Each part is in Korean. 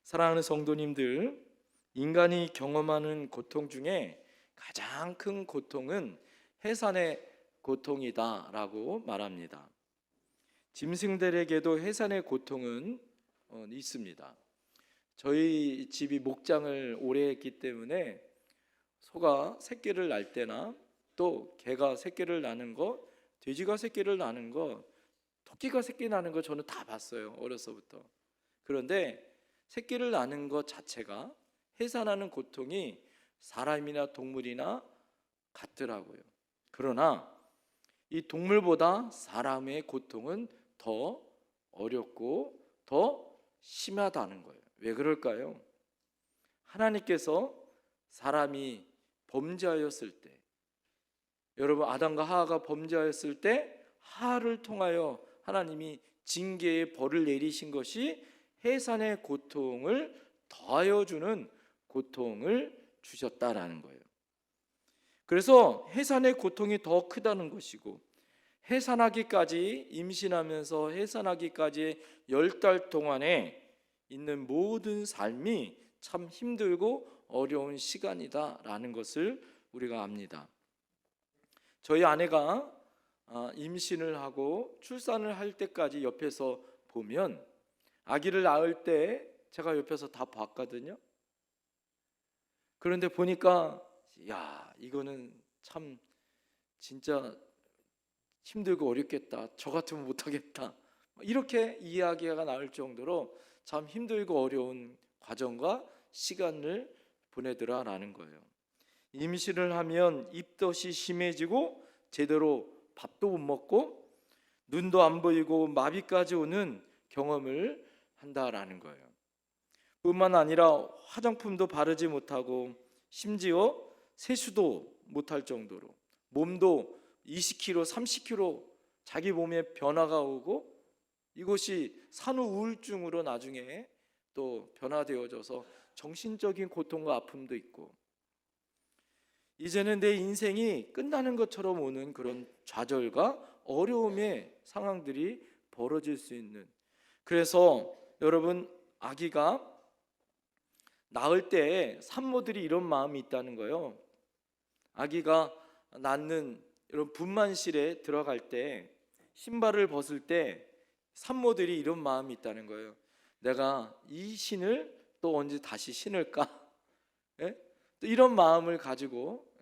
사랑하는 성도님들, 인간이 경험하는 고통 중에 가장 큰 고통은 해산의 고통이다라고 말합니다. 짐승들에게도 해산의 고통은 있습니다. 저희 집이 목장을 오래 했기 때문에 소가 새끼를 낳을 때나 또 개가 새끼를 낳는 거, 돼지가 새끼를 낳는 거, 토끼가 새끼 낳는 거 저는 다 봤어요, 어려서부터. 그런데 새끼를 낳는 것 자체가 해산하는 고통이 사람이나 동물이나 같더라고요. 그러나 이 동물보다 사람의 고통은 더 어렵고 더 심하다는 거예요. 왜 그럴까요? 하나님께서 사람이 범죄하였을 때, 여러분 아담과 하와가 범죄하였을 때 하와를 통하여 하나님이 징계의 벌을 내리신 것이 해산의 고통을 더하여 주는 고통을 주셨다라는 거예요. 그래서 해산의 고통이 더 크다는 것이고, 해산하기까지 임신하면서 해산하기까지 10달 동안에 있는 모든 삶이 참 힘들고 어려운 시간이다라는 것을 우리가 압니다. 저희 아내가 임신을 하고 출산을 할 때까지 옆에서 보면, 아기를 낳을 때 제가 옆에서 다 봤거든요. 그런데 보니까 이거는 참 진짜 힘들고 어렵겠다, 저 같으면 못하겠다, 이렇게 이야기가 나올 정도로 참 힘들고 어려운 과정과 시간을 보내더라라는 거예요. 임신을 하면 입덧이 심해지고 제대로 밥도 못 먹고 눈도 안 보이고 마비까지 오는 경험을 한다라는 거예요. 뿐만 아니라 화장품도 바르지 못하고 심지어 세수도 못할 정도로 몸도 20kg, 30kg 자기 몸에 변화가 오고, 이것이 산후 우울증으로 나중에 또 변화되어져서 정신적인 고통과 아픔도 있고, 이제는 내 인생이 끝나는 것처럼 오는 그런 좌절과 어려움의 상황들이 벌어질 수 있는, 그래서 여러분 아기가 낳을 때 산모들이 이런 마음이 있다는 거예요. 아기가 낳는 이런 분만실에 들어갈 때 신발을 벗을 때 산모들이 이런 마음이 있다는 거예요. 내가 이 신을 또 언제 다시 신을까? 예? 또 이런 마음을 가지고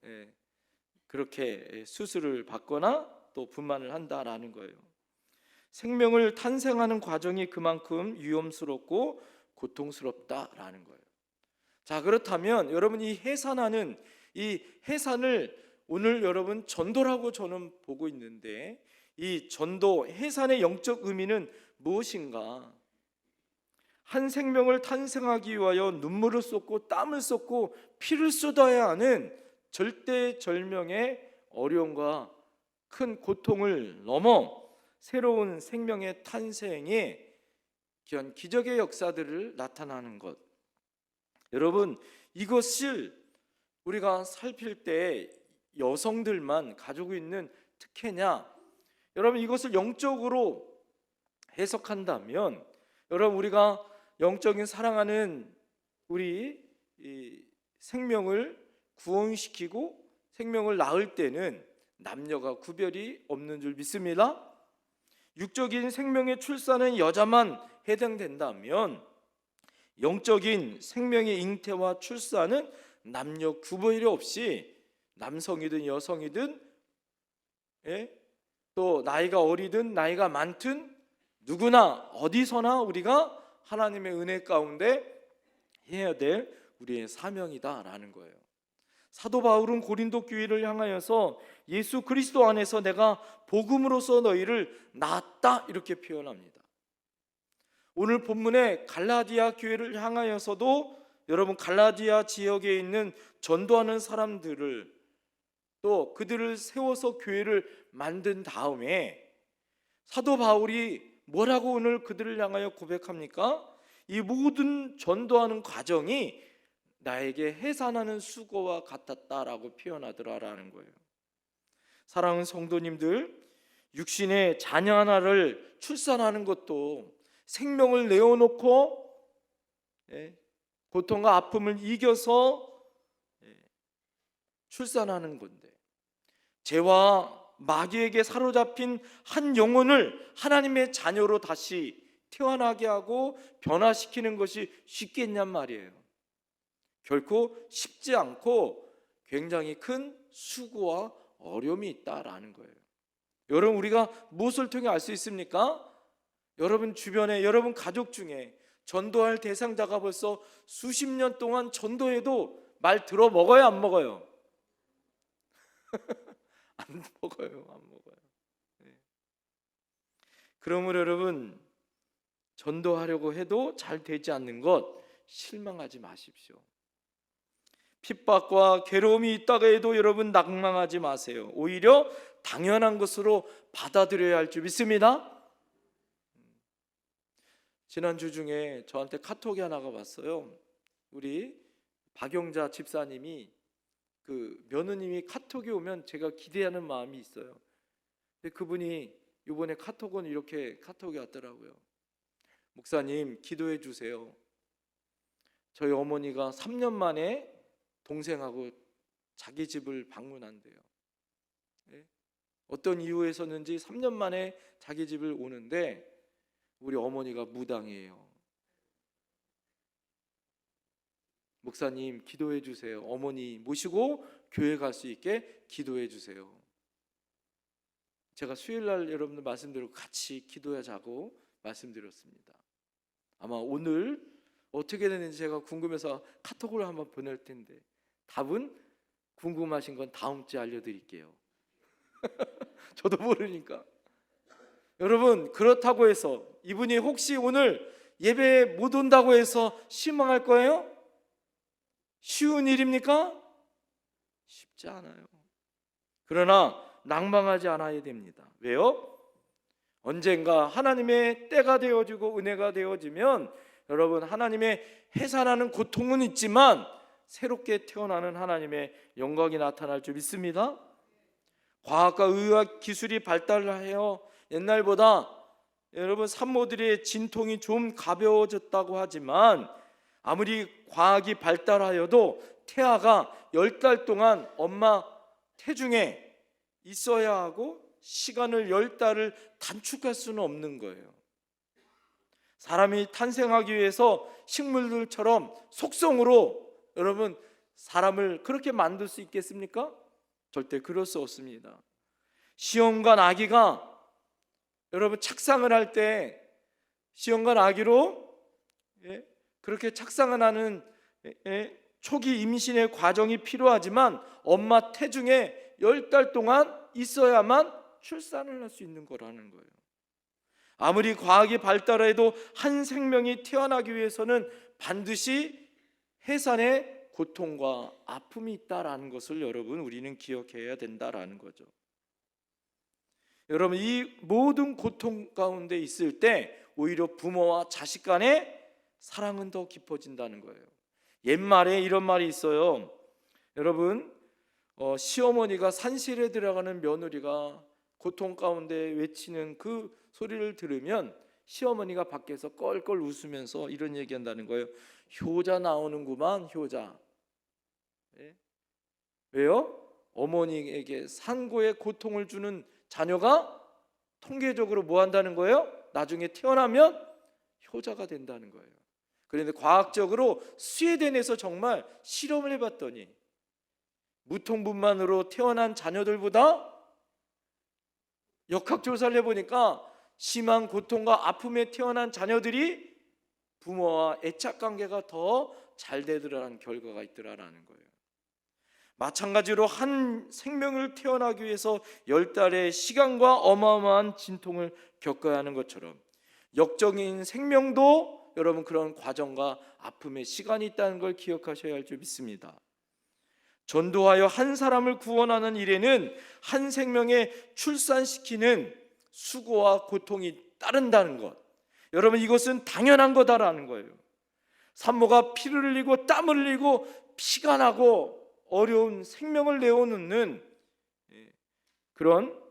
그렇게 수술을 받거나 또 분만을 한다라는 거예요. 생명을 탄생하는 과정이 그만큼 위험스럽고 고통스럽다라는 거예요. 자, 그렇다면 여러분 이 해산하는 이 해산을 오늘 여러분 전도라고 저는 보고 있는데, 이 전도 해산의 영적 의미는 무엇인가? 한 생명을 탄생하기 위하여 눈물을 쏟고 땀을 쏟고 피를 쏟아야 하는 절대절명의 어려움과 큰 고통을 넘어 새로운 생명의 탄생에 귀한 기적의 역사들을 나타나는 것, 여러분 이것을 우리가 살필 때 여성들만 가지고 있는 특혜냐? 여러분 이것을 영적으로 해석한다면, 여러분 우리가 영적인 사랑하는 우리 이 생명을 구원시키고 생명을 낳을 때는 남녀가 구별이 없는 줄 믿습니다. 육적인 생명의 출산은 여자만 해당된다면, 영적인 생명의 잉태와 출산은 남녀 구별이 없이 남성이든 여성이든 또 나이가 어리든 나이가 많든 누구나 어디서나 우리가 하나님의 은혜 가운데 해야 될 우리의 사명이다라는 거예요. 사도 바울은 고린도 교회를 향하여서 예수 그리스도 안에서 내가 복음으로써 너희를 낳았다 이렇게 표현합니다. 오늘 본문의 갈라디아 교회를 향하여서도 여러분 갈라디아 지역에 있는 전도하는 사람들을, 또 그들을 세워서 교회를 만든 다음에 사도 바울이 뭐라고 오늘 그들을 향하여 고백합니까? 이 모든 전도하는 과정이 나에게 해산하는 수고와 같았다라고 표현하더라라는 거예요. 사랑하는 성도님들, 육신의 자녀 하나를 출산하는 것도 생명을 내어놓고 고통과 아픔을 이겨서 출산하는 건데, 죄와 마귀에게 사로잡힌 한 영혼을 하나님의 자녀로 다시 태어나게 하고 변화시키는 것이 쉽겠냔 말이에요. 결코 쉽지 않고 굉장히 큰 수고와 어려움이 있다라는 거예요. 여러분, 우리가 무엇을 통해 알 수 있습니까? 여러분 주변에, 여러분 가족 중에 전도할 대상자가 벌써 수십 년 동안 전도해도 말 들어 먹어요, 안 먹어요? 안 먹어요, 안 먹어요. 그러므로 여러분, 전도하려고 해도 잘 되지 않는 것 실망하지 마십시오. 핍박과 괴로움이 있다가 해도 여러분 낭망하지 마세요. 오히려 당연한 것으로 받아들여야 할 줄 믿습니다. 지난주 중에 저한테 카톡이 하나가 왔어요. 우리 박영자 집사님이, 그 며느님이 카톡이 오면 제가 기대하는 마음이 있어요. 근데 그분이 이번에 카톡은 이렇게 카톡이 왔더라고요. 목사님, 기도해 주세요. 저희 어머니가 3년 만에 동생하고 자기 집을 방문한대요. 어떤 이유에서는지 3년 만에 자기 집을 오는데 우리 어머니가 무당이에요. 목사님, 기도해 주세요. 어머니 모시고 교회 갈 수 있게 기도해 주세요. 제가 수요일날 여러분들 말씀드리고 같이 기도하자고 말씀드렸습니다. 아마 오늘 어떻게 되는지 제가 궁금해서 카톡을 한번 보낼 텐데, 답은 궁금하신 건 다음 주에 알려드릴게요. 저도 모르니까. 여러분, 그렇다고 해서 이분이 혹시 오늘 예배에 못 온다고 해서 실망할 거예요? 쉬운 일입니까? 쉽지 않아요. 그러나 낭망하지 않아야 됩니다. 왜요? 언젠가 하나님의 때가 되어지고 은혜가 되어지면 여러분, 하나님의 해산하는 고통은 있지만 새롭게 태어나는 하나님의 영광이 나타날 줄 믿습니다. 과학과 의학 기술이 발달하여 옛날보다 여러분 산모들의 진통이 좀 가벼워졌다고 하지만, 아무리 과학이 발달하여도 태아가 10달 동안 엄마 태중에 있어야 하고 시간을 10달을 단축할 수는 없는 거예요. 사람이 탄생하기 위해서 식물들처럼 속성으로 여러분 사람을 그렇게 만들 수 있겠습니까? 절대 그럴 수 없습니다. 시험관 아기가 여러분 착상을 할 때 시험관 아기로 그렇게 착상을 하는 초기 임신의 과정이 필요하지만 엄마 태중에 10달 동안 있어야만 출산을 할 수 있는 거라는 거예요. 아무리 과학이 발달해도 한 생명이 태어나기 위해서는 반드시 해산의 고통과 아픔이 있다라는 것을 여러분 우리는 기억해야 된다라는 거죠. 여러분, 이 모든 고통 가운데 있을 때 오히려 부모와 자식 간의 사랑은 더 깊어진다는 거예요. 옛말에 이런 말이 있어요. 여러분, 시어머니가 산실에 들어가는 며느리가 고통 가운데 외치는 그 소리를 들으면 시어머니가 밖에서 껄껄 웃으면서 이런 얘기한다는 거예요. 효자 나오는구만, 효자. 왜요? 어머니에게 산고의 고통을 주는 자녀가 통계적으로 뭐 한다는 거예요? 나중에 태어나면 효자가 된다는 거예요. 그런데 과학적으로 스웨덴에서 정말 실험을 해봤더니 무통분만으로 태어난 자녀들보다 역학조사를 해보니까 심한 고통과 아픔에 태어난 자녀들이 부모와 애착관계가 더 잘 되더라는 결과가 있더라는 거예요. 마찬가지로 한 생명을 태어나기 위해서 10달의 시간과 어마어마한 진통을 겪어야 하는 것처럼 역적인 생명도 여러분 그런 과정과 아픔의 시간이 있다는 걸 기억하셔야 할 줄 믿습니다. 전도하여 한 사람을 구원하는 일에는 한 생명에 출산시키는 수고와 고통이 따른다는 것, 여러분 이것은 당연한 거다라는 거예요. 산모가 피를 흘리고 땀을 흘리고 피가 나고 어려운 생명을 내어놓는 그런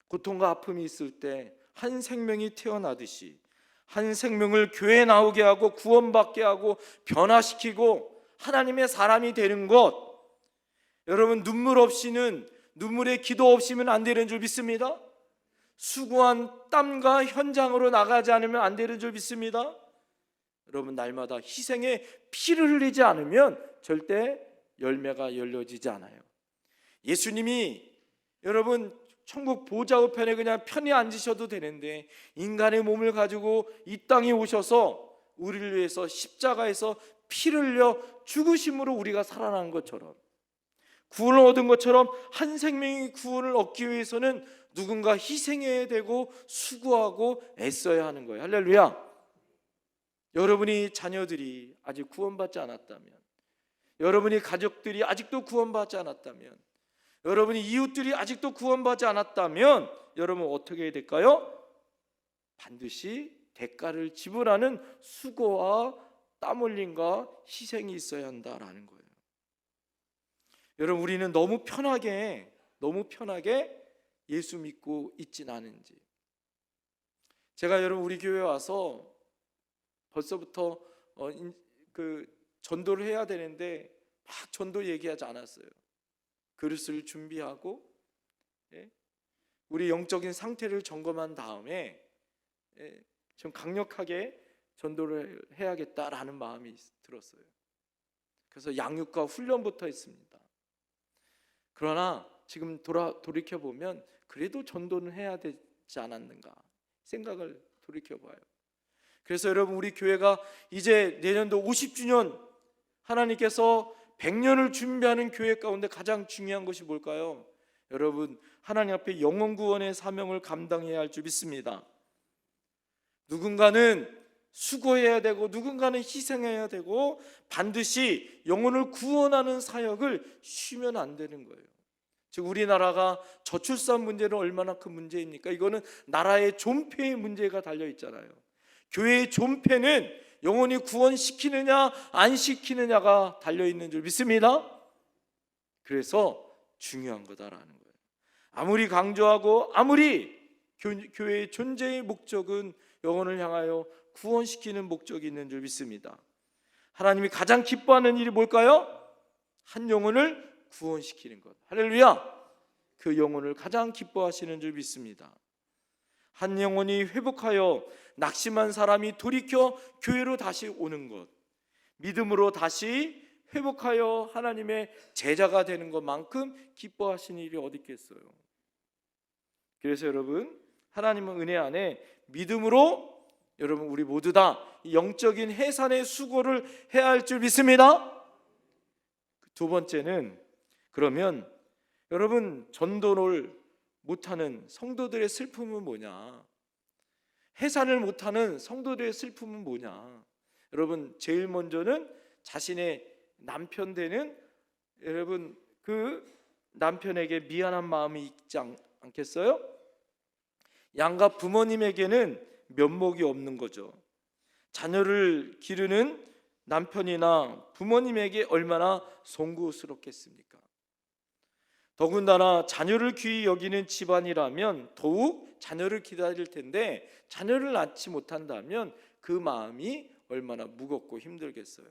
고통과 아픔이 있을 때 한 생명이 태어나듯이 한 생명을 교회에 나오게 하고 구원받게 하고 변화시키고 하나님의 사람이 되는 것, 여러분 눈물 없이는, 눈물의 기도 없이는 안 되는 줄 믿습니다. 수고한 땀과 현장으로 나가지 않으면 안 되는 줄 믿습니다. 여러분 날마다 희생의 피를 흘리지 않으면 절대 열매가 열려지지 않아요. 예수님이 여러분 천국 보좌 우편에 그냥 편히 앉으셔도 되는데 인간의 몸을 가지고 이 땅에 오셔서 우리를 위해서 십자가에서 피를 흘려 죽으심으로 우리가 살아난 것처럼, 구원을 얻은 것처럼 한 생명의 구원을 얻기 위해서는 누군가 희생해야 되고 수고하고 애써야 하는 거예요. 할렐루야. 여러분이 자녀들이 아직 구원받지 않았다면, 여러분이 가족들이 아직도 구원받지 않았다면, 여러분이 이웃들이 아직도 구원받지 않았다면 여러분 어떻게 해야 될까요? 반드시 대가를 지불하는 수고와 땀 흘림과 희생이 있어야 한다라는 거예요. 여러분 우리는 너무 편하게 예수 믿고 있진 않은지. 제가 여러분 우리 교회 와서 벌써부터 전도를 해야 되는데 막 전도 얘기하지 않았어요. 그릇을 준비하고 우리 영적인 상태를 점검한 다음에 좀 강력하게 전도를 해야겠다라는 마음이 들었어요. 그래서 양육과 훈련부터 했습니다. 그러나 지금 돌이켜보면 그래도 전도는 해야 되지 않았는가 생각을 돌이켜봐요. 그래서 여러분 우리 교회가 이제 내년도 50주년, 하나님께서 100년을 준비하는 교회 가운데 가장 중요한 것이 뭘까요? 여러분 하나님 앞에 영혼 구원의 사명을 감당해야 할 줄 믿습니다. 누군가는 수고해야 되고 누군가는 희생해야 되고 반드시 영혼을 구원하는 사역을 쉬면 안 되는 거예요. 즉 우리나라가 저출산 문제는 얼마나 큰 문제입니까? 이거는 나라의 존폐의 문제가 달려 있잖아요. 교회의 존폐는 영혼이 구원시키느냐 안 시키느냐가 달려있는 줄 믿습니다. 그래서 중요한 거다라는 거예요. 아무리 강조하고 아무리 교회의 존재의 목적은 영혼을 향하여 구원시키는 목적이 있는 줄 믿습니다. 하나님이 가장 기뻐하는 일이 뭘까요? 한 영혼을 구원시키는 것. 할렐루야. 그 영혼을 가장 기뻐하시는 줄 믿습니다. 한 영혼이 회복하여 낙심한 사람이 돌이켜 교회로 다시 오는 것, 믿음으로 다시 회복하여 하나님의 제자가 되는 것만큼 기뻐하시는 일이 어디 있겠어요. 그래서 여러분 하나님은 은혜 안에 믿음으로 여러분 우리 모두 다 영적인 해산의 수고를 해야 할 줄 믿습니다. 두 번째는 그러면 여러분 전도를 못하는 성도들의 슬픔은 뭐냐? 해산을 못하는 성도들의 슬픔은 뭐냐? 여러분 제일 먼저는 자신의 남편 되는 여러분 그 남편에게 미안한 마음이 있지 않겠어요? 양가 부모님에게는 면목이 없는 거죠. 자녀를 기르는 남편이나 부모님에게 얼마나 송구스럽겠습니까? 더군다나 자녀를 귀히 여기는 집안이라면 더욱 자녀를 기다릴 텐데 자녀를 낳지 못한다면 그 마음이 얼마나 무겁고 힘들겠어요.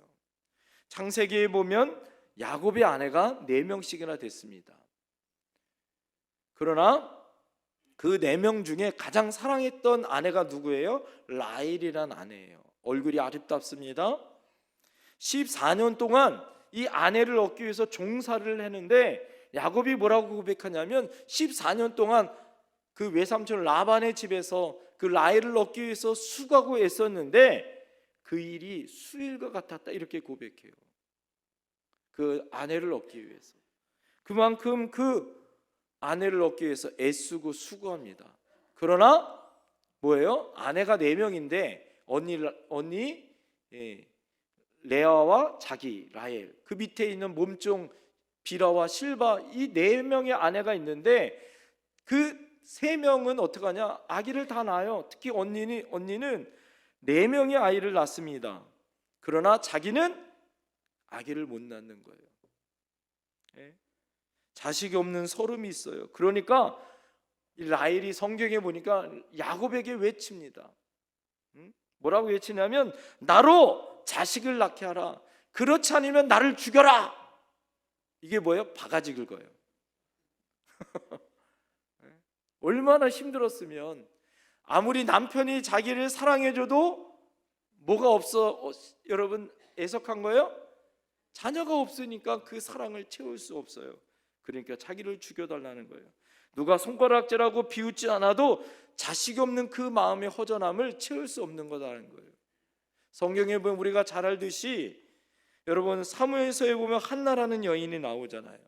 창세기에 보면 야곱의 아내가 4명씩이나 됐습니다. 그러나 그 4명 중에 가장 사랑했던 아내가 누구예요? 라헬이란 아내예요. 얼굴이 아름답습니다. 14년 동안 이 아내를 얻기 위해서 종살이를 했는데 야곱이 뭐라고 고백하냐면 14년 동안 그 외삼촌 라반의 집에서 그 라헬을 얻기 위해서 수고하고 애썼는데 그 일이 수일과 같았다 이렇게 고백해요. 그 아내를 얻기 위해서 그만큼 그 아내를 얻기 위해서 애쓰고 수고합니다. 그러나 뭐예요? 아내가 4명인데 언니 레아와 자기 라헬, 그 밑에 있는 몸종 비라와 실바, 이 4명의 아내가 있는데 그 3명은 어떻게 하냐? 아기를 다 낳아요. 특히 언니는 4명의 아이를 낳습니다. 그러나 자기는 아기를 못 낳는 거예요. 자식이 없는 서름이 있어요. 그러니까 이 라헬이 성경에 보니까 야곱에게 외칩니다. 뭐라고 외치냐면 나로 자식을 낳게 하라. 그렇지 않으면 나를 죽여라. 이게 뭐예요? 바가지 긁어요. 얼마나 힘들었으면, 아무리 남편이 자기를 사랑해줘도 뭐가 없어? 여러분 애석한 거예요? 자녀가 없으니까 그 사랑을 채울 수 없어요. 그러니까 자기를 죽여달라는 거예요. 누가 손가락질하고 비웃지 않아도 자식이 없는 그 마음의 허전함을 채울 수 없는 거다라는 거예요. 성경에 보면 우리가 잘 알듯이 여러분 사무엘서에 보면 한나라는 여인이 나오잖아요.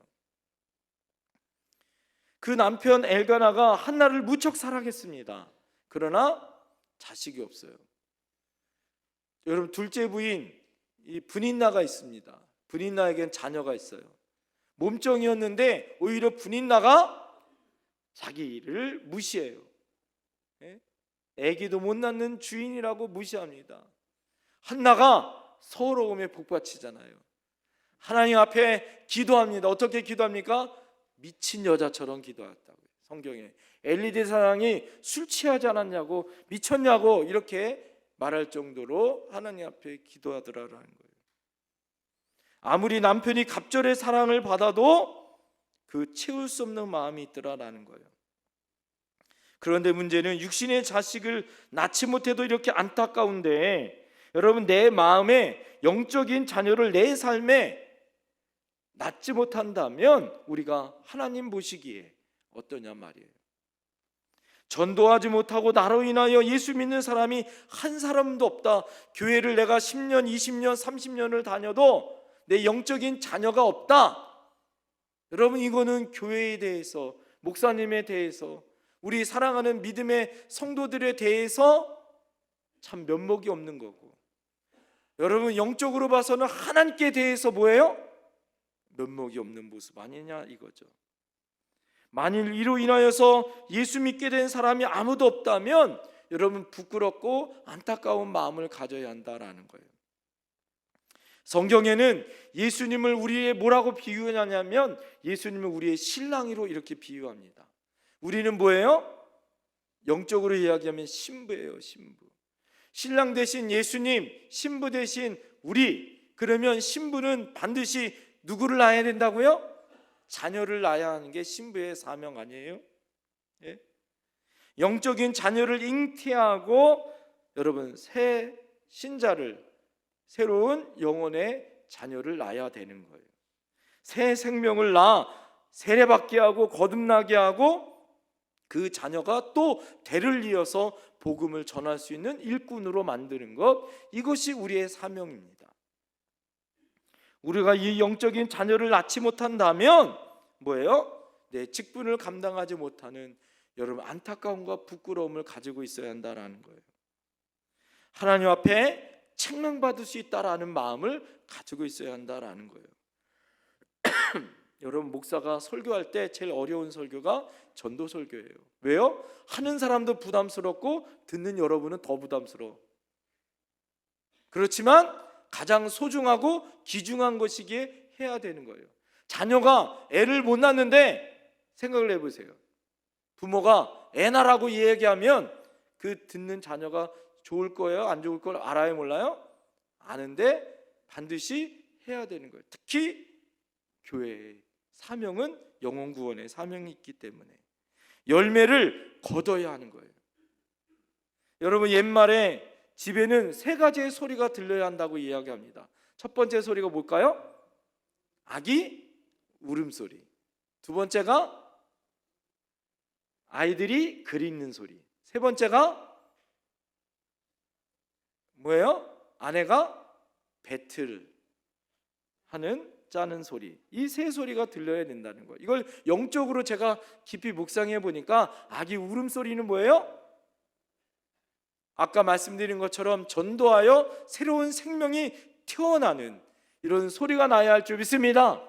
그 남편 엘가나가 한나를 무척 사랑했습니다. 그러나 자식이 없어요. 여러분 둘째 부인 이 분인나가 있습니다. 분인나에겐 자녀가 있어요. 몸종이었는데 오히려 분인나가 자기를 무시해요. 아기도 못 낳는 주인이라고 무시합니다. 한나가 서러움에 복받치잖아요. 하나님 앞에 기도합니다. 어떻게 기도합니까? 미친 여자처럼 기도했다고요. 성경에 엘리 대사장이 술 취하지 않았냐고, 미쳤냐고 이렇게 말할 정도로 하나님 앞에 기도하더라라는 거예요. 아무리 남편이 갑절의 사랑을 받아도 그 채울 수 없는 마음이 있더라라는 거예요. 그런데 문제는 육신의 자식을 낳지 못해도 이렇게 안타까운데, 여러분 내 마음에 영적인 자녀를 내 삶에 낳지 못한다면 우리가 하나님 보시기에 어떠냐 말이에요. 전도하지 못하고 나로 인하여 예수 믿는 사람이 한 사람도 없다. 교회를 내가 10년, 20년, 30년을 다녀도 내 영적인 자녀가 없다. 여러분 이거는 교회에 대해서, 목사님에 대해서, 우리 사랑하는 믿음의 성도들에 대해서 참 면목이 없는 거고, 여러분 영적으로 봐서는 하나님께 대해서 뭐예요? 면목이 없는 모습 아니냐 이거죠. 만일 이로 인하여서 예수 믿게 된 사람이 아무도 없다면 여러분 부끄럽고 안타까운 마음을 가져야 한다라는 거예요. 성경에는 예수님을 우리의 뭐라고 비유하냐면 예수님을 우리의 신랑이로 이렇게 비유합니다. 우리는 뭐예요? 영적으로 이야기하면 신부예요. 신부. 신랑 대신 예수님, 신부 대신 우리. 그러면 신부는 반드시 누구를 낳아야 된다고요? 자녀를 낳아야 하는 게 신부의 사명 아니에요? 예? 영적인 자녀를 잉태하고 여러분 새 신자를, 새로운 영혼의 자녀를 낳아야 되는 거예요. 새 생명을 낳아 세례받게 하고 거듭나게 하고 그 자녀가 또 대를 이어서 복음을 전할 수 있는 일꾼으로 만드는 것, 이것이 우리의 사명입니다. 우리가 이 영적인 자녀를 낳지 못한다면 뭐예요? 내 직분을 감당하지 못하는 여러분 안타까움과 부끄러움을 가지고 있어야 한다라는 거예요. 하나님 앞에 책망받을 수 있다라는 마음을 가지고 있어야 한다라는 거예요. 여러분 목사가 설교할 때 제일 어려운 설교가 전도 설교예요. 왜요? 하는 사람도 부담스럽고 듣는 여러분은 더 부담스러워. 그렇지만 가장 소중하고 귀중한 것이기에 해야 되는 거예요. 자녀가 애를 못 낳는데 생각을 해보세요. 부모가 애 낳으라고 얘기하면 그 듣는 자녀가 좋을 거예요? 안 좋을 걸 알아요? 몰라요? 아는데 반드시 해야 되는 거예요. 특히 교회의 사명은 영혼 구원의 사명이 있기 때문에 열매를 거둬야 하는 거예요. 여러분 옛말에 집에는 세 가지의 소리가 들려야 한다고 이야기합니다. 첫 번째 소리가 뭘까요? 아기 울음소리. 두 번째가 아이들이 글 읽는 소리. 세 번째가 뭐예요? 아내가 배틀 하는 짜는 소리. 이 세 소리가 들려야 된다는 거예요. 이걸 영적으로 제가 깊이 묵상해 보니까 아기 울음소리는 뭐예요? 아까 말씀드린 것처럼 전도하여 새로운 생명이 태어나는 이런 소리가 나야 할 줄 믿습니다.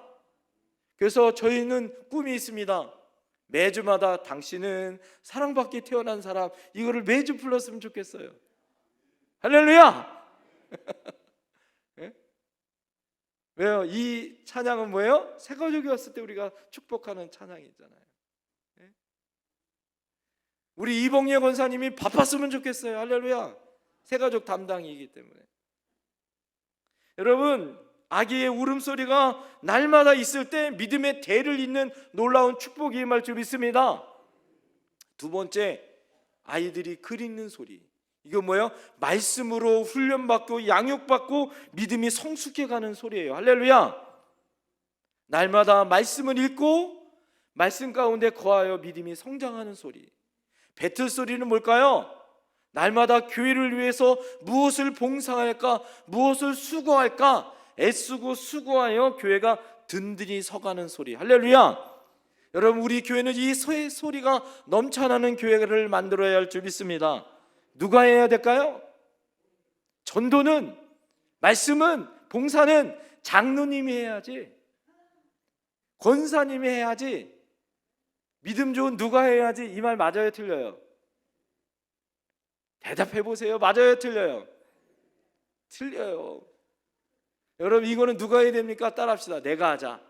그래서 저희는 꿈이 있습니다. 매주마다 당신은 사랑받게 태어난 사람, 이거를 매주 불렀으면 좋겠어요. 할렐루야! 네? 왜요? 이 찬양은 뭐예요? 새가족이 왔을 때 우리가 축복하는 찬양이잖아요. 우리 이봉예 권사님이 바빴으면 좋겠어요. 할렐루야. 새가족 담당이기 때문에. 여러분, 아기의 울음소리가 날마다 있을 때 믿음의 대를 잇는 놀라운 축복이 임할 줄 믿습니다. 두 번째, 아이들이 글 읽는 소리. 이거 뭐예요? 말씀으로 훈련받고 양육받고 믿음이 성숙해가는 소리예요. 할렐루야. 날마다 말씀을 읽고 말씀 가운데 거하여 믿음이 성장하는 소리. 배틀 소리는 뭘까요? 날마다 교회를 위해서 무엇을 봉사할까, 무엇을 수고할까 애쓰고 수고하여 교회가 든든히 서가는 소리. 할렐루야. 여러분, 우리 교회는 이 소리가 넘쳐나는 교회를 만들어야 할 줄 믿습니다. 누가 해야 될까요? 전도는, 말씀은, 봉사는 장로님이 해야지, 권사님이 해야지, 믿음 좋은 누가 해야지. 이 말 맞아요, 틀려요? 대답해 보세요. 맞아요, 틀려요? 틀려요. 여러분, 이거는 누가 해야 됩니까? 따라합시다. 내가 하자.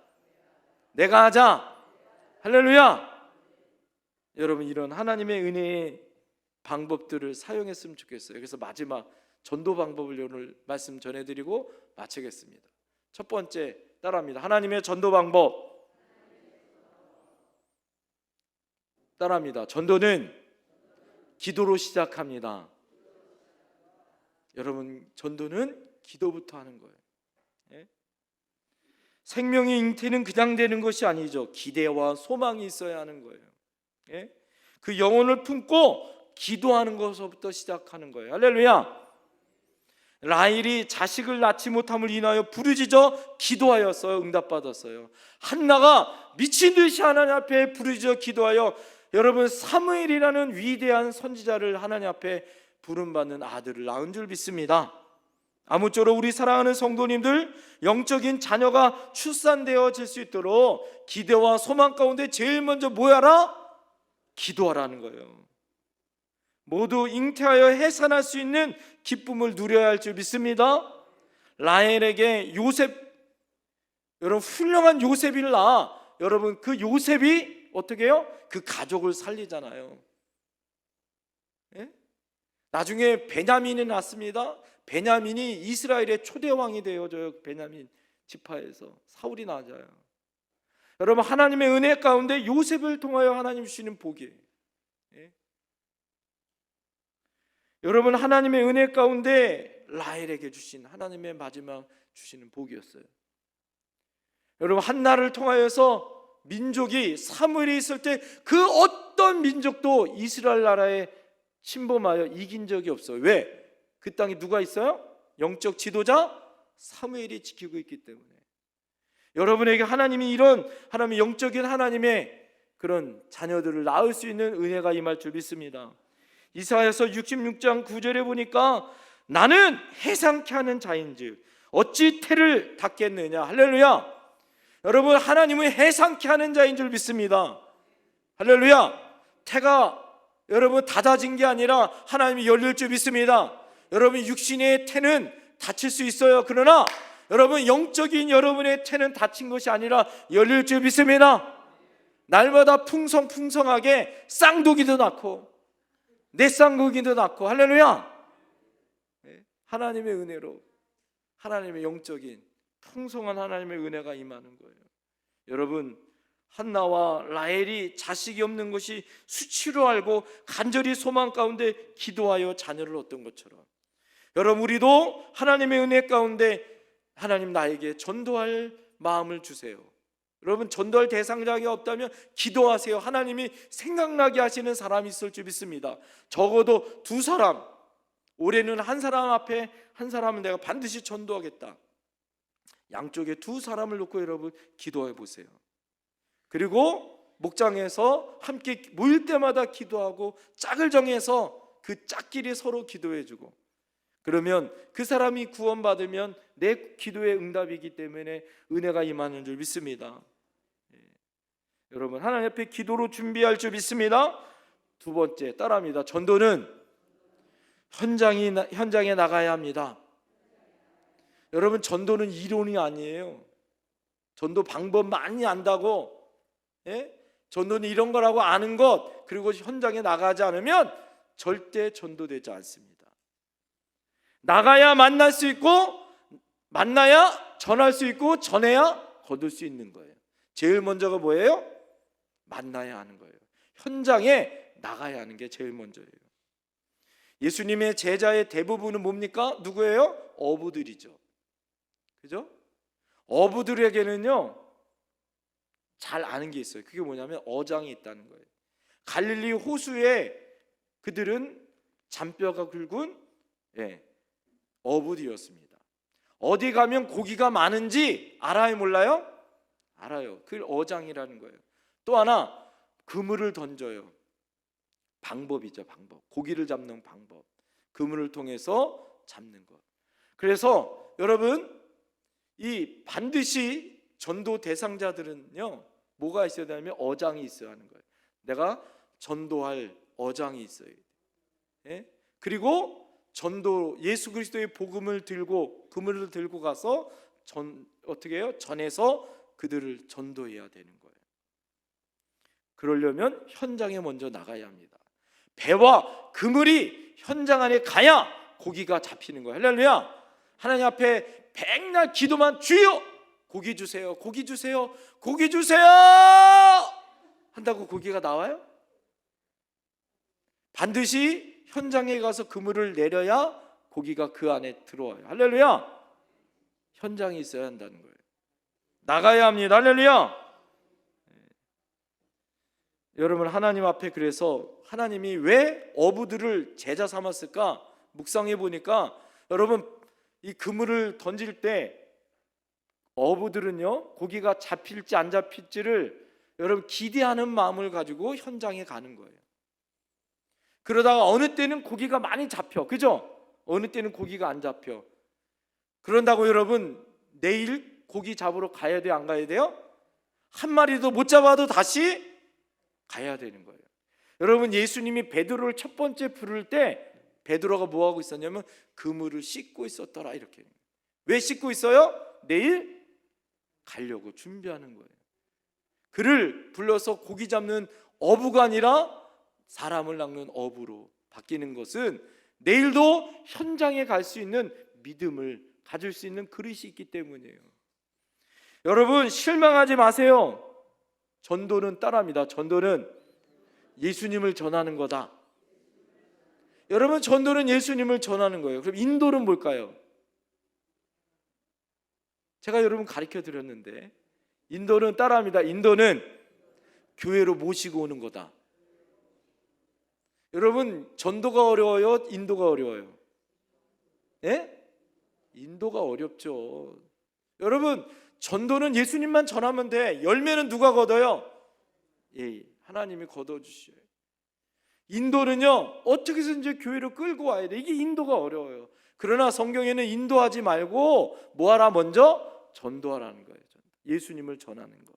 내가 하자. 할렐루야. 여러분, 이런 하나님의 은혜의 방법들을 사용했으면 좋겠어요. 그래서 마지막 전도 방법을 오늘 말씀 전해드리고 마치겠습니다. 첫 번째, 따라합니다. 하나님의 전도 방법. 따라합니다. 전도는 기도로 시작합니다. 여러분, 전도는 기도부터 하는 거예요. 예? 생명의 잉태는 그냥 되는 것이 아니죠. 기대와 소망이 있어야 하는 거예요. 예? 그 영혼을 품고 기도하는 것부터 시작하는 거예요. 할렐루야. 라헬이 자식을 낳지 못함을 인하여 부르짖어 기도하였어요. 응답받았어요. 한나가 미친 듯이 하나님 앞에 부르짖어 기도하여 여러분, 사무엘이라는 위대한 선지자를 하나님 앞에 부름받는 아들을 낳은 줄 믿습니다. 아무쪼록 우리 사랑하는 성도님들, 영적인 자녀가 출산되어질 수 있도록 기대와 소망 가운데 제일 먼저 뭐 하라? 기도하라는 거예요. 모두 잉태하여 해산할 수 있는 기쁨을 누려야 할 줄 믿습니다. 라헬에게 요셉, 여러분, 훌륭한 요셉을 낳아 여러분, 그 요셉이 어떻게 해요? 그 가족을 살리잖아요. 예? 나중에 베냐민이 낳습니다. 베냐민이 이스라엘의 초대 왕이 되어져요. 베냐민 지파에서 사울이 낳아요. 여러분, 하나님의 은혜 가운데 요셉을 통하여 하나님 주시는 복이에요. 예? 여러분, 하나님의 은혜 가운데 라헬에게 주신 하나님의 마지막 주시는 복이었어요. 여러분, 한나를 통하여서 민족이 사무엘이 있을 때 그 어떤 민족도 이스라엘 나라에 침범하여 이긴 적이 없어요. 왜? 그 땅에 누가 있어요? 영적 지도자 사무엘이 지키고 있기 때문에. 여러분에게 하나님이 이런 하나님의 영적인 하나님의 그런 자녀들을 낳을 수 있는 은혜가 임할 줄 믿습니다. 이사야서 66장 9절에 보니까 나는 해상케 하는 자인즉 어찌 태를 닫겠느냐. 할렐루야. 여러분, 하나님은 해상케 하는 자인 줄 믿습니다. 할렐루야. 태가 여러분 닫아진 게 아니라 하나님이 열릴 줄 믿습니다. 여러분, 육신의 태는 닫힐 수 있어요. 그러나 여러분, 영적인 여러분의 태는 닫힌 것이 아니라 열릴 줄 믿습니다. 날마다 풍성풍성하게 쌍둥이도 낳고 내 쌍둥이도 낳고. 할렐루야. 하나님의 은혜로 하나님의 영적인 풍성한 하나님의 은혜가 임하는 거예요. 여러분, 한나와 라헬이 자식이 없는 것이 수치로 알고 간절히 소망 가운데 기도하여 자녀를 얻던 것처럼 여러분, 우리도 하나님의 은혜 가운데 하나님 나에게 전도할 마음을 주세요. 여러분, 전도할 대상자가 없다면 기도하세요. 하나님이 생각나게 하시는 사람이 있을 줄 믿습니다. 적어도 2사람, 올해는 한 사람 앞에 한 사람은 내가 반드시 전도하겠다. 양쪽에 2사람을 놓고 여러분 기도해 보세요. 그리고 목장에서 함께 모일 때마다 기도하고 짝을 정해서 그 짝끼리 서로 기도해 주고, 그러면 그 사람이 구원받으면 내 기도의 응답이기 때문에 은혜가 임하는 줄 믿습니다. 여러분, 하나님 앞에 기도로 준비할 줄 믿습니다. 두 번째, 따라합니다. 전도는 현장에 나가야 합니다. 여러분, 전도는 이론이 아니에요. 전도 방법 많이 안다고, 전도는 이런 거라고 아는 것, 그리고 현장에 나가지 않으면 절대 전도되지 않습니다. 나가야 만날 수 있고, 만나야 전할 수 있고, 전해야 거둘 수 있는 거예요. 제일 먼저가 뭐예요? 만나야 하는 거예요. 현장에 나가야 하는 게 제일 먼저예요. 예수님의 제자의 대부분은 뭡니까? 누구예요? 어부들이죠. 그죠? 어부들에게는요 잘 아는 게 있어요. 그게 뭐냐면 어장이 있다는 거예요. 갈릴리 호수에 그들은 잔뼈가 굵은 어부들이었습니다. 어디 가면 고기가 많은지 알아요, 몰라요? 알아요. 그걸 어장이라는 거예요. 또 하나 그물을 던져요. 방법이죠, 방법. 고기를 잡는 방법. 그물을 통해서 잡는 것. 그래서 여러분, 이 반드시 전도 대상자들은요 뭐가 있어야 되냐면 어장이 있어야 하는 거예요. 내가 전도할 어장이 있어야 돼요. 예? 그리고 전도, 예수 그리스도의 복음을 들고 그물을 들고 가서 어떻게 해요? 전해서 그들을 전도해야 되는 거예요. 그러려면 현장에 먼저 나가야 합니다. 배와 그물이 현장 안에 가야 고기가 잡히는 거예요. 할렐루야. 하나님 앞에 백날 기도만, 주여 고기 주세요, 고기 주세요, 고기 주세요 한다고 고기가 나와요? 반드시 현장에 가서 그물을 내려야 고기가 그 안에 들어와요. 할렐루야. 현장이 있어야 한다는 거예요. 나가야 합니다. 할렐루야. 여러분, 하나님 앞에, 그래서 하나님이 왜 어부들을 제자 삼았을까? 묵상해 보니까 여러분, 이 그물을 던질 때 어부들은요 고기가 잡힐지 안 잡힐지를 여러분 기대하는 마음을 가지고 현장에 가는 거예요. 그러다가 어느 때는 고기가 많이 잡혀, 그죠? 어느 때는 고기가 안 잡혀. 그런다고 여러분 내일 고기 잡으러 가야 돼요, 안 가야 돼요? 한 마리도 못 잡아도 다시 가야 되는 거예요. 여러분, 예수님이 베드로를 첫 번째 부를 때 베드로가 뭐 하고 있었냐면 그물을 씻고 있었더라, 이렇게. 왜 씻고 있어요? 내일 가려고 준비하는 거예요. 그를 불러서 고기 잡는 어부가 아니라 사람을 낚는 어부로 바뀌는 것은 내일도 현장에 갈 수 있는 믿음을 가질 수 있는 그릇이 있기 때문이에요. 여러분, 실망하지 마세요. 전도는 따라합니다. 전도는 예수님을 전하는 거다. 여러분, 전도는 예수님을 전하는 거예요. 그럼 인도는 뭘까요? 제가 여러분 가르쳐 드렸는데, 인도는 따라합니다. 인도는 교회로 모시고 오는 거다. 여러분, 전도가 어려워요? 인도가 어려워요? 예? 인도가 어렵죠. 여러분, 전도는 예수님만 전하면 돼. 열매는 누가 거둬요? 예, 하나님이 거둬주셔요. 인도는요 어떻게 해서든지 교회로 끌고 와야 돼. 이게 인도가 어려워요. 그러나 성경에는 인도하지 말고 뭐하라? 먼저 전도하라는 거예요. 예수님을 전하는 것.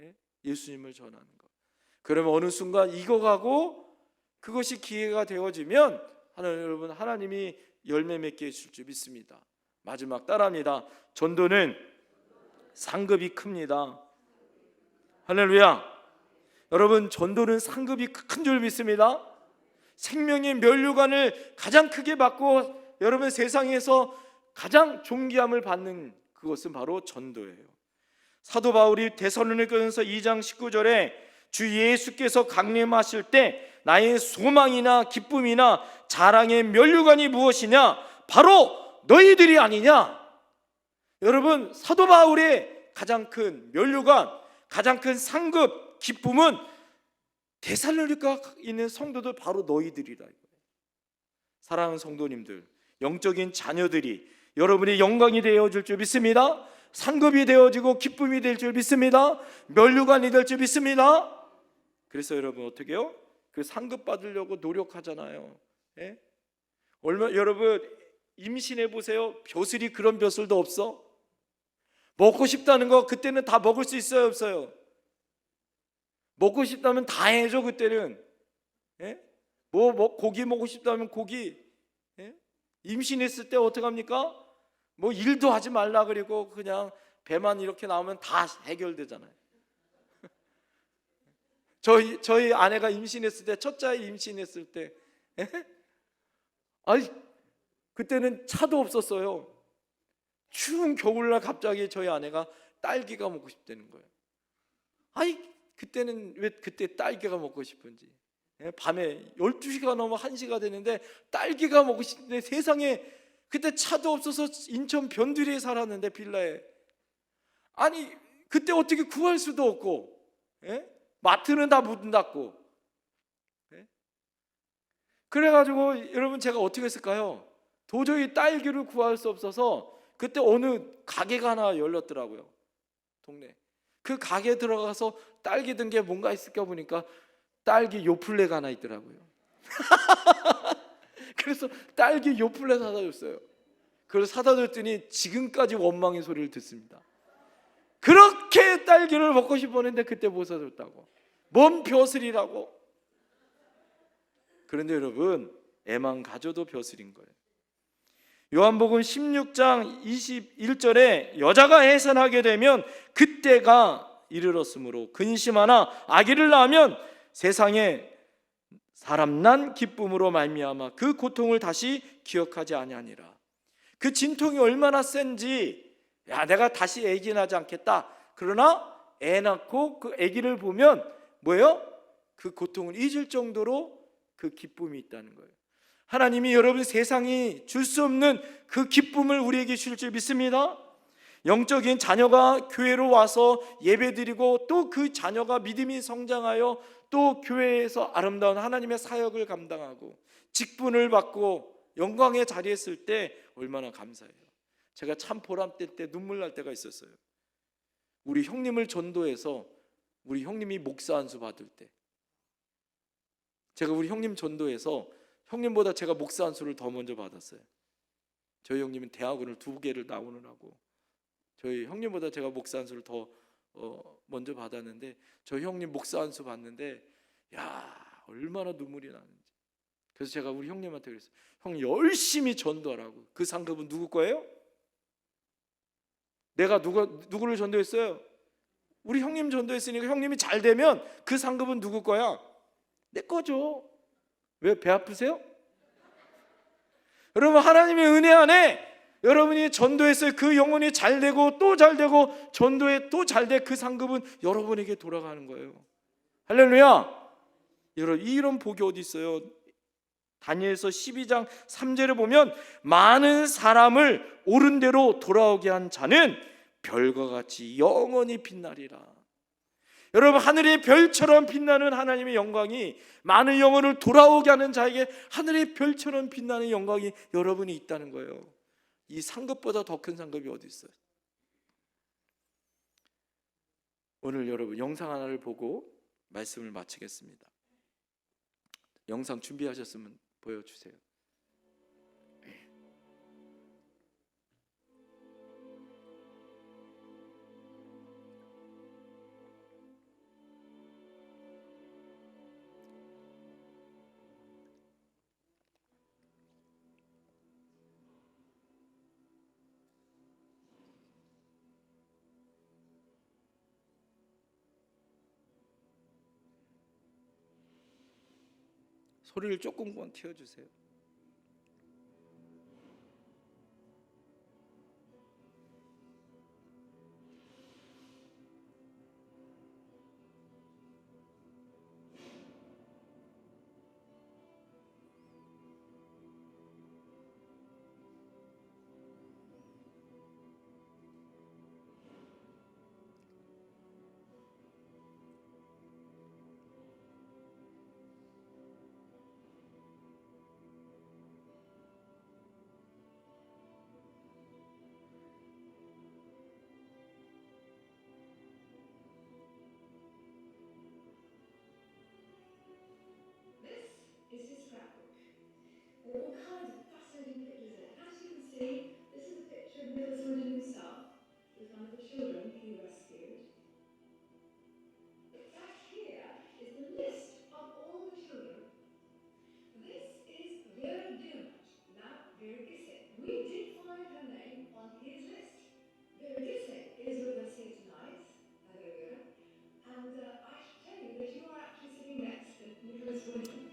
예? 예수님을 전하는 것. 그러면 어느 순간 익어가고 그것이 기회가 되어지면 여러분, 하나님이 열매 맺게 해줄 줄 믿습니다. 마지막 따라합니다. 전도는 상급이 큽니다. 할렐루야. 여러분, 전도는 상급이 큰 줄 믿습니다. 생명의 면류관을 가장 크게 받고 여러분 세상에서 가장 존귀함을 받는 그것은 바로 전도예요. 사도 바울이 데살로니가전서 2장 19절에 주 예수께서 강림하실 때 나의 소망이나 기쁨이나 자랑의 면류관이 무엇이냐? 바로 너희들이 아니냐? 여러분, 사도 바울의 가장 큰 면류관, 가장 큰 상급, 기쁨은 데살로니가 있는 성도들, 바로 너희들이다. 사랑하는 성도님들, 영적인 자녀들이 여러분의 영광이 되어줄 줄 믿습니다. 상급이 되어지고 기쁨이 될 줄 믿습니다. 면류관이 될 줄 믿습니다. 그래서 여러분 어떻게 해요? 그 상급 받으려고 노력하잖아요. 예? 여러분 임신해 보세요. 벼슬이 그런 벼슬도 없어? 먹고 싶다는 거 그때는 다 먹을 수 있어요, 없어요? 먹고 싶다면 다 해줘 그때는. 예? 고기 먹고 싶다면 고기. 예? 임신했을 때 어떡합니까? 뭐 일도 하지 말라 그리고 그냥 배만 이렇게 나오면 다 해결되잖아요. 저희 아내가 임신했을 때, 첫째 임신했을 때, 예? 아이 그때는 차도 없었어요. 추운 겨울날 갑자기 저희 아내가 딸기가 먹고 싶다는 거예요. 아니 그때는 왜 그때 딸기가 먹고 싶은지. 밤에 12시가 넘어 1시가 되는데 딸기가 먹고 싶은데, 세상에 그때 차도 없어서 인천 변두리에 살았는데 빌라에. 아니 그때 어떻게 구할 수도 없고, 마트는 다 문 닫고. 그래가지고 여러분 제가 어떻게 했을까요? 도저히 딸기를 구할 수 없어서 그때 어느 가게가 하나 열렸더라고요, 동네. 그 가게에 들어가서 딸기 든 게 뭔가 있을까 보니까 딸기 요플레가 하나 있더라고요. 그래서 딸기 요플레 사다 줬어요. 그걸 사다 줬더니 지금까지 원망의 소리를 듣습니다. 그렇게 딸기를 먹고 싶었는데 그때 못 사줬다고. 뭔 벼슬이라고. 그런데 여러분, 애만 가져도 벼슬인 거예요. 요한복음 16장 21절에 여자가 해산하게 되면 그때가 이르렀으므로 근심하나 아기를 낳으면 세상에 사람 난 기쁨으로 말미암아 그 고통을 다시 기억하지 아니하니라. 그 진통이 얼마나 센지, 야 내가 다시 아기 낳지 않겠다. 그러나 애 낳고 그 아기를 보면 뭐예요? 그 고통을 잊을 정도로 그 기쁨이 있다는 거예요. 하나님이 여러분 세상이 줄 수 없는 그 기쁨을 우리에게 줄 줄 믿습니다. 영적인 자녀가 교회로 와서 예배드리고 또 그 자녀가 믿음이 성장하여 또 교회에서 아름다운 하나님의 사역을 감당하고 직분을 받고 영광의 자리에 있을 때 얼마나 감사해요. 제가 참 보람될 때 눈물 날 때가 있었어요. 우리 형님을 전도해서 우리 형님이 목사 안수 받을 때, 제가 우리 형님 전도해서 형님보다 제가 목사 안수를 더 먼저 받았어요. 저희 형님은 대학원을 2개를 나오느라고 저희 형님보다 제가 목사 안수를 더 먼저 받았는데, 저희 형님 목사 안수 받는데 야 얼마나 눈물이 나는지. 그래서 제가 우리 형님한테 그랬어요. 형 열심히 전도하라고. 그 상급은 누구 거예요? 내가 누구를 전도했어요? 우리 형님 전도했으니까 형님이 잘 되면 그 상급은 누구 거야? 내 거죠. 왜 배 아프세요? 여러분 하나님의 은혜 안에 여러분이 전도했어요. 그 영혼이 잘 되고 또 잘 되고 전도에 또 잘 돼. 그 상급은 여러분에게 돌아가는 거예요. 할렐루야. 여러분 이런 복이 어디 있어요? 다니엘서 12장 3절에 보면 많은 사람을 옳은 대로 돌아오게 한 자는 별과 같이 영원히 빛나리라. 여러분 하늘의 별처럼 빛나는 하나님의 영광이 많은 영혼을 돌아오게 하는 자에게 하늘의 별처럼 빛나는 영광이 여러분이 있다는 거예요. 이 상급보다 더 큰 상급이 어디 있어요? 오늘 여러분 영상 하나를 보고 말씀을 마치겠습니다. 영상 준비하셨으면 보여주세요. 소리를 조금만 튀어주세요. Is his scrapbook. All kinds of fascinating pictures in it. As you can see, this is a picture of Nicholas Woodin himself with one of the children he rescued. That here is the list of all the children. This is Vera Diamond. Now, Vera Gissing. We did find her name on his list. Vera Gissing is with us here tonight. Hello, Vera. And I should tell you that you are actually sitting next to Nicholas Woodin.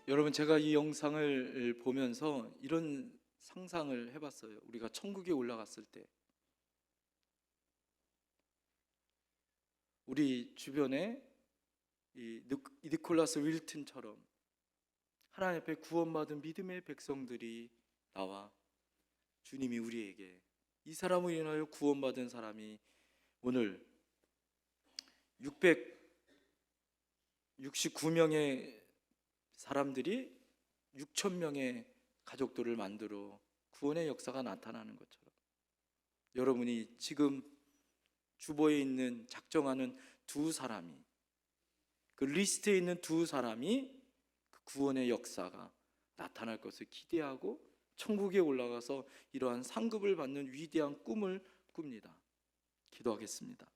여러분, 제가 이 영상을 보면서 이런 상상을 해봤어요. 우리가 천국에 올라갔을 때 우리 주변에 이 니콜라스 윌튼처럼 하나님 앞에 구원받은 믿음의 백성들이 나와 주님이 우리에게 이 사람을 인하여 구원받은 사람이 오늘 669명의 사람들이 6,000명의 가족들을 만들어 구원의 역사가 나타나는 것처럼 여러분이 지금 주보에 있는 작정하는 두 사람이, 그 리스트에 있는 두 사람이 그 구원의 역사가 나타날 것을 기대하고 천국에 올라가서 이러한 상급을 받는 위대한 꿈을 꿉니다. 기도하겠습니다.